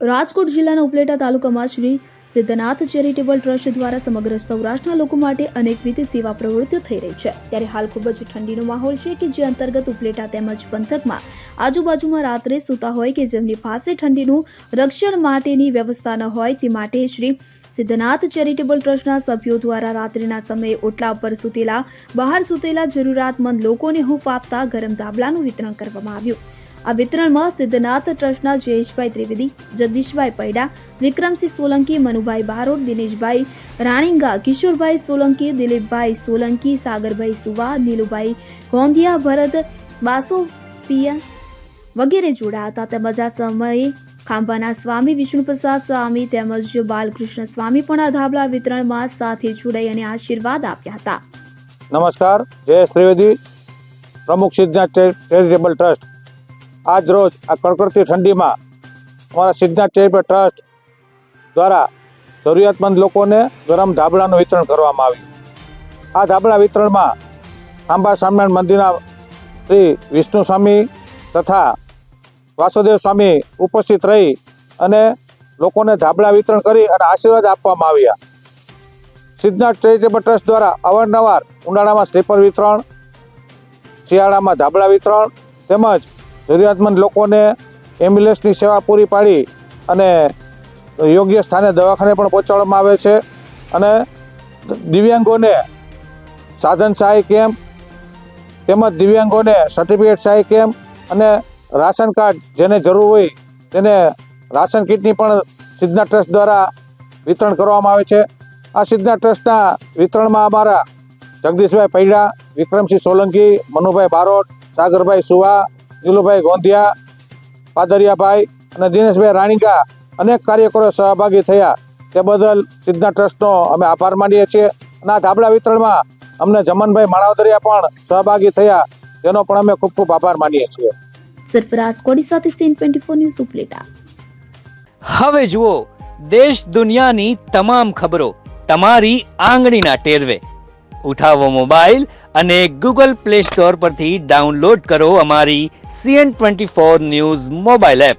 રાજકોટ જિલ્લાના ઉપલેટા તાલુકામાં Shri Siddhnath charitable trust દ્વારા સમગ્ર સૌરાષ્ટ્રના લોકો માટે અનેકવિધ સેવા પ્રવૃત્તિઓ થઈ રહી છે। ત્યારે હાલ ખૂબ જ ઠંડીનો માહોલ છે કે જે અંતર્ગત ઉપલેટા તેમજ પંથકમાં આજુબાજુમાં રાત્રે સૂતા હોય કે જેમની પાસે ઠંડીનું રક્ષણ માટેની વ્યવસ્થા ન હોય તે માટે શ્રી સિદ્ધનાથ ચેરિટેબલ ટ્રસ્ટના સભ્યો દ્વારા રાત્રિના સમયે ઓટલા પર સૂતેલા બહાર સૂતેલા જરૂરિયાતમંદ લોકોને હૂંફ આપતા ગરમ ધાબળાનું વિતરણ કરવામાં આવ્યું। આ વિતરણમાં સિદ્ધનાથ ટ્રસ્ટના જયેશભાઈ ત્રિવેદી, જગદીશભાઈ પૈડા, વિક્રમસિંહ સોલંકી, મનુભાઈ બારોટ, દિનેશભાઈ રાણીંગા, કિશોરભાઈ સોલંકી, દિલીપભાઈ સોલંકી, સાગરભાઈ સુવા, નીલુભાઈ ગોંધિયા, ભરત બાસોપિયા વગેરે જોડાયા હતા। તેમજ આ સમયે ખાંભાના સ્વામી વિષ્ણુપ્રસાદ સ્વામી તેમજ બાલકૃષ્ણ સ્વામી પણ આ ધાબળા વિતરણમાં સાથે જોડાઈ અને આશીર્વાદ આપ્યા હતા। નમસ્કાર, જયેશ ત્રિવેદી, પ્રમુખ સિદ્ધનાથ ચેરિટેબલ ટ્રસ્ટ। આજ રોજ આ કડકડતી ઠંડીમાં અમારા સિદ્ધનાથ ચેરિટેબલ ટ્રસ્ટ દ્વારા જરૂરિયાતમંદ લોકોને ગરમ ધાબળાનું વિતરણ કરવામાં આવ્યું। આ ધાબળા વિતરણમાં ખાંભા સ્વામિનારાયણ મંદિરના શ્રી વિષ્ણુ સ્વામી તથા વાસુદેવ સ્વામી ઉપસ્થિત રહી અને લોકોને ધાબળા વિતરણ કરી અને આશીર્વાદ આપવામાં આવ્યા। સિદ્ધનાથ ચેરિટેબલ ટ્રસ્ટ દ્વારા અવારનવાર ઉનાળામાં સ્લીપર વિતરણ, શિયાળામાં ધાબળા વિતરણ તેમજ જરૂરિયાતમંદ લોકોને એમ્બ્યુલન્સની સેવા પૂરી પાડી અને યોગ્ય સ્થાને દવાખાને પણ પહોંચાડવામાં આવે છે અને દિવ્યાંગોને સાધન સહાય કેમ્પ તેમજ દિવ્યાંગોને સર્ટિફિકેટ સહાય કેમ્પ અને રાશન કાર્ડ જેને જરૂર હોય તેને રાશન કીટની પણ સિદ્ધનાથ ટ્રસ્ટ દ્વારા વિતરણ કરવામાં આવે છે। આ સિદ્ધનાથ ટ્રસ્ટના વિતરણમાં અમારા જગદીશભાઈ પૈડા, વિક્રમસિંહ સોલંકી, મનુભાઈ બારોટ, સાગરભાઈ સુવા, નીલુભાઈ ગોંધિયા, પાદરિયાભાઈ અને દિનેશભાઈ રાણીંગા અનેક કાર્યકરો સહભાગી થયા। તે બદલ સિદ્ધનાથ ટ્રસ્ટનો અમે આભાર માનીએ છીએ અને આ ધાબળા વિતરણમાં અમને જમનભાઈ માણાવદરિયા પણ સહભાગી થયા, તેનો પણ અમે ખૂબ ખૂબ આભાર માનીએ છીએ। સરફરાઝ કોડી સાથે સીન 24 ન્યૂઝ ઉપલેટા। હવે જુઓ દેશ દુનિયાની તમામ ખબરો તમારી આંગળીના ટેરવે। ઉઠાવો મોબાઈલ અને ગૂગલ પ્લે સ્ટોર પરથી ડાઉનલોડ કરો અમારી CN24 ન્યૂઝ મોબાઈલ એપ।